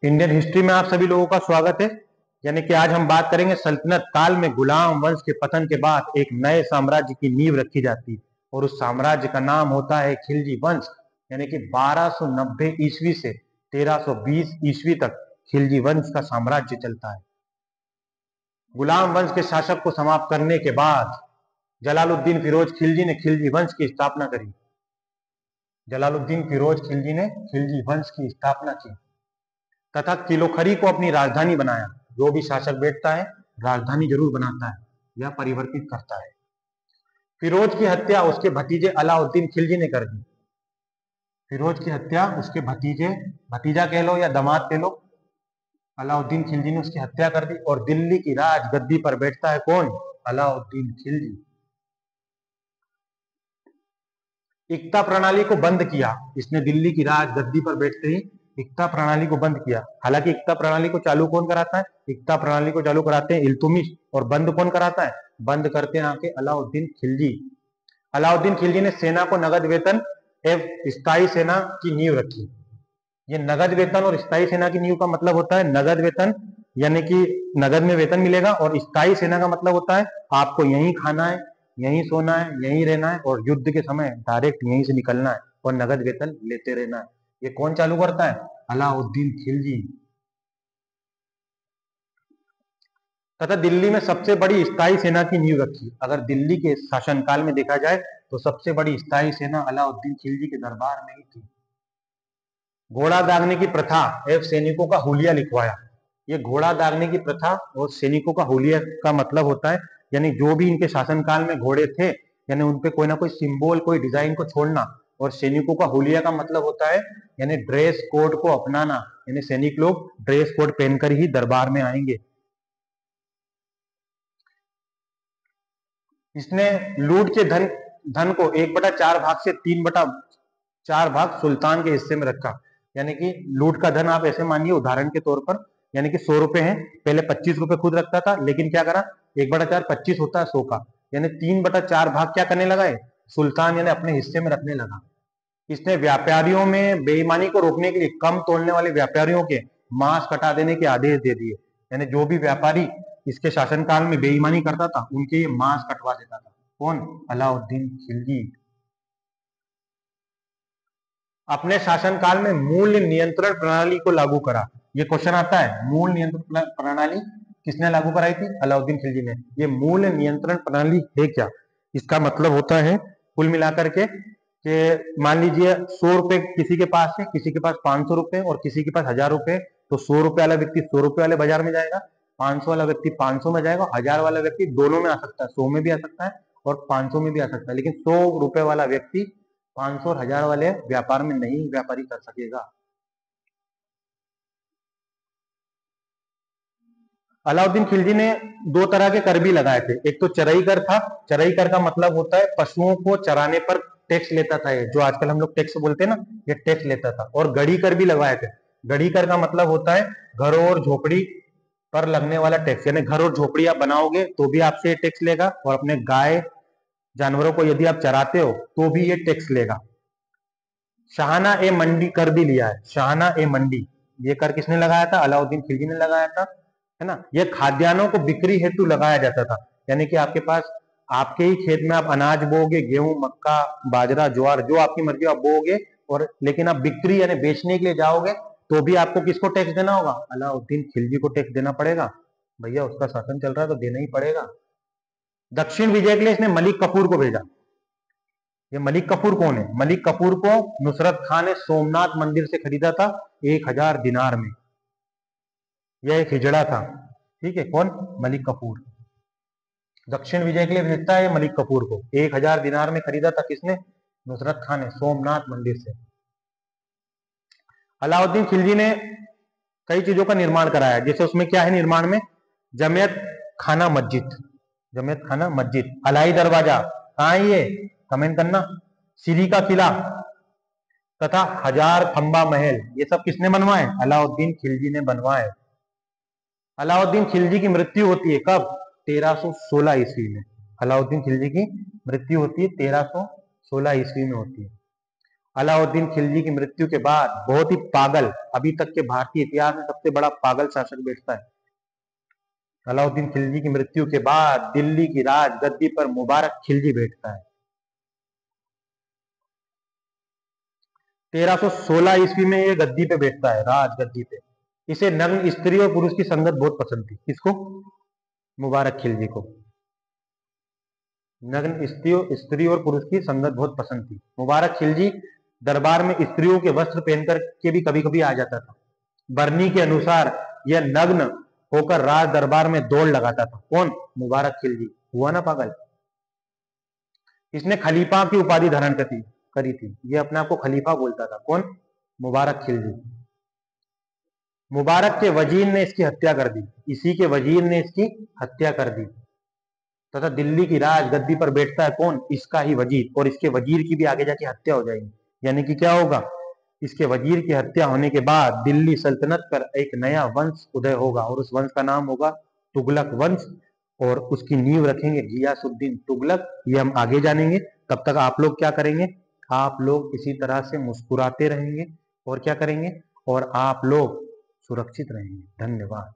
Indian history में आप सभी लोगों का स्वागत है। यानी कि आज हम बात करेंगे सल्तनत काल में गुलाम वंश के पतन के बाद एक नए साम्राज्य की नींव रखी जाती है और उस साम्राज्य का नाम होता है खिलजी वंश। यानी कि 1290 ईस्वी से 1320 ईस्वी तक खिलजी वंश का साम्राज्य चलता है। गुलाम वंश के शासक को समाप्त करने के बाद जलालुद्दीन फिरोज खिलजी ने खिलजी वंश की स्थापना करी। जलालुद्दीन फिरोज खिलजी ने खिलजी वंश की स्थापना की तथा किलोखरी को अपनी राजधानी बनाया। जो भी शासक बैठता है राजधानी जरूर बनाता है या परिवर्तित करता है। फिरोज की हत्या उसके भतीजे अलाउद्दीन खिलजी ने कर दी। फिरोज की हत्या उसके भतीजा कह लो या दामाद कह लो, अलाउद्दीन खिलजी ने उसकी हत्या कर दी और दिल्ली की राजगद्दी पर बैठता है कौन? अलाउद्दीन खिलजी। इक्ता प्रणाली को बंद किया इसने। दिल्ली की राजगद्दी पर बैठते ही इक्ता प्रणाली को बंद किया। हालांकि इक्ता प्रणाली को चालू कौन कराता है? इक्ता प्रणाली को चालू कराते हैं इल्तुमिश और बंद कौन कराता है? बंद करते हैं आके अलाउद्दीन खिलजी। अलाउद्दीन खिलजी ने सेना को नगद वेतन एवं स्थायी सेना की नींव रखी। ये नगद वेतन और स्थायी सेना की नींव का मतलब होता है नगद वेतन यानी कि नगद में वेतन मिलेगा, और स्थायी सेना का मतलब होता है आपको यहीं खाना है, यहीं सोना है, यहीं रहना है और युद्ध के समय डायरेक्ट यहीं से निकलना है और नगद वेतन लेते रहना है। ये कौन चालू करता है? अलाउद्दीन खिलजी। तथा दिल्ली में सबसे बड़ी स्थायी सेना की नींव रखी। अगर दिल्ली के शासनकाल में देखा जाए तो सबसे बड़ी स्थायी सेना अलाउद्दीन खिलजी के दरबार में ही थी। घोड़ा दागने की प्रथा एवं सैनिकों का हुलिया लिखवाया। ये घोड़ा दागने की प्रथा और सैनिकों का हुलिया का मतलब होता है यानी जो भी इनके शासनकाल में घोड़े थे यानी उनपे कोई ना कोई सिंबल कोई डिजाइन को छोड़ना। और सैनिकों का हुलिया का मतलब होता है यानी ड्रेस कोड को अपनाना, यानी सैनिक लोग ड्रेस कोड पहनकर ही दरबार में आएंगे। इसने लूट के धन को 1/4 भाग से 3/4 भाग सुल्तान के हिस्से में रखा। यानी कि लूट का धन आप ऐसे मानिए उदाहरण के तौर पर, यानी कि 100 रुपए है, पहले 25 रुपए खुद रखता था, लेकिन क्या करा 1/4 25 होता है 100 का, यानी 3/4 भाग क्या करने लगा है? सुल्तान यानी अपने हिस्से में रखने लगा। इसने व्यापारियों में बेईमानी को रोकने के लिए कम तोलने वाले व्यापारियों के मांस कटा देने के आदेश दे दिए। यानी जो भी व्यापारी इसके शासनकाल में बेईमानी करता था उनके ये मांस कटवा देता था। कौन? अलाउद्दीन खिलजी। अपने शासनकाल में मूल्य नियंत्रण प्रणाली को लागू करा। ये क्वेश्चन आता है, मूल्य नियंत्रण प्रणाली किसने लागू कराई थी? अलाउद्दीन खिलजी ने। ये मूल्य नियंत्रण प्रणाली है क्या? इसका मतलब होता है कुल मिलाकर के कि मान लीजिए 100 रुपए किसी के पास है, किसी के पास 500 रुपए और किसी के पास 1000 रुपए, तो 100 रुपए वाला व्यक्ति 100 रुपए वाले बाजार में जाएगा, 500 वाला व्यक्ति 500 में जाएगा, 1000 वाला व्यक्ति दोनों में आ सकता है, 100 में भी आ सकता है और 500 में भी आ सकता है, लेकिन 100 रुपए वाला व्यक्ति 500 और 1000 वाले व्यापार में नहीं व्यापारी कर सकेगा। अलाउद्दीन खिलजी ने 2 तरह के कर भी लगाए थे। एक तो चराई कर था। चराई कर का मतलब होता है पशुओं को चराने पर टैक्स लेता था, ये जो आजकल हम लोग टैक्स बोलते हैं ना, ये टैक्स लेता था। और गड़ी कर भी लगवाए थे। गड़ी कर का मतलब होता है घरों और झोपड़ी पर लगने वाला टैक्स, यानी घर और झोपड़ी आप बनाओगे तो भी आपसे टैक्स लेगा, और अपने गाय जानवरों को यदि आप चराते हो तो भी ये टैक्स लेगा। शाहाना ए मंडी कर भी लिया है। शाहाना ए मंडी ये कर किसने लगाया था? अलाउद्दीन खिलजी ने लगाया था, है ना। ये खाद्यान्नों को बिक्री हेतु लगाया जाता था। यानी कि आपके पास आपके ही खेत में आप अनाज बोओगे, गेहूं, मक्का, बाजरा, ज्वार, जो आपकी मर्जी आप बोओगे, और लेकिन आप बिक्री यानी बेचने के लिए जाओगे तो भी आपको किसको टैक्स देना होगा? अलाउद्दीन खिलजी को टैक्स देना पड़ेगा। भैया उसका शासन चल रहा है तो देना ही पड़ेगा। दक्षिण विजय के लिए इसने मलिक कफूर को भेजा। ये मलिक कफूर कौन है? मलिक कफूर को नुसरत खान ने सोमनाथ मंदिर से खरीदा था 1000 दिनार में। यह एक हिजड़ा था, ठीक है। कौन? मलिक कफूर। दक्षिण विजय के लिए भेजता है मलिक कफूर को। 1000 दिनार में खरीदा था किसने? नुसरत खान ने, सोमनाथ मंदिर से। अलाउद्दीन खिलजी ने कई चीजों का निर्माण कराया, जैसे उसमें क्या है निर्माण में? जमियत खाना मस्जिद, जमियत खाना मस्जिद, अलाई दरवाजा, कहाँ है ये? कमेंट करना। सीरी का किला तथा 1000 खंबा महल, ये सब किसने बनवाए? अलाउद्दीन खिलजी ने बनवाए। अलाउद्दीन खिलजी की मृत्यु होती है कब? 1316 ईस्वी में। अलाउद्दीन खिलजी की मृत्यु होती है 1316 ईस्वी में होती है। अलाउद्दीन खिलजी की मृत्यु के बाद बहुत ही पागल, अभी तक के भारतीय इतिहास में सबसे बड़ा पागल शासक बैठता है। अलाउद्दीन खिलजी की मृत्यु के बाद दिल्ली की राज गद्दी पर मुबारक खिलजी बैठता है। 1316 ईस्वी में ये गद्दी पे बैठता है, राज गद्दी पे। इसे नग्न स्त्री और पुरुष की संगत बहुत पसंद थी। किसको? मुबारक खिलजी को नग्न स्त्री और पुरुष की संगत बहुत पसंद थी। मुबारक खिलजी दरबार में स्त्रियों के वस्त्र पहनकर के भी कभी कभी आ जाता था। बरनी के अनुसार यह नग्न होकर राज दरबार में दौड़ लगाता था। कौन? मुबारक खिलजी। हुआ ना पागल। इसने खलीफा की उपाधि धारण करी थी। ये अपने आप को खलीफा बोलता था। कौन? मुबारक खिलजी। मुबारक के वजीर ने इसकी हत्या कर दी। इसी के वजीर ने इसकी हत्या कर दी तथा दिल्ली की राज गद्दी पर बैठता है। कौन? इसका ही वजीर। और इसके वजीर की भी आगे जाके हत्या हो जाएगी। यानी कि क्या होगा? इसके वजीर की हत्या होने के बाद दिल्ली सल्तनत पर एक नया वंश उदय होगा और उस वंश का नाम होगा तुगलक वंश। और उसकी नींव रखेंगे गियासुद्दीन तुगलक। ये हम आगे जानेंगे। तब तक आप लोग क्या करेंगे? आप लोग इसी तरह से मुस्कुराते रहेंगे और क्या करेंगे? और आप लोग सुरक्षित रहेंगे। धन्यवाद।